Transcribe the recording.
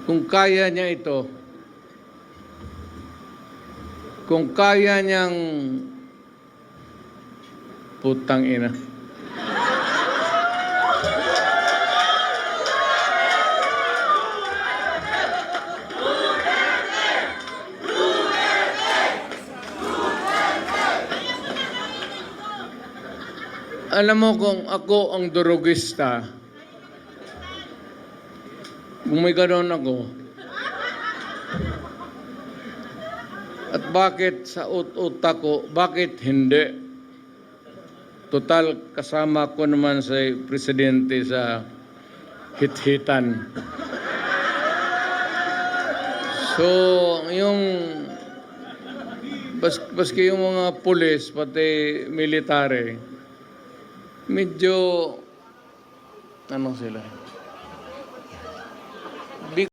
kung kaya niya ito, kung kaya niyang putang ina. Alam mo kung ako ang durugista, kung may gano'n ako, at bakit sa utak ko, bakit hindi? Total, kasama ko naman sa presidente sa hit-hitan. So, yung baski yung mga pulis, pati military, medyo, ano sila?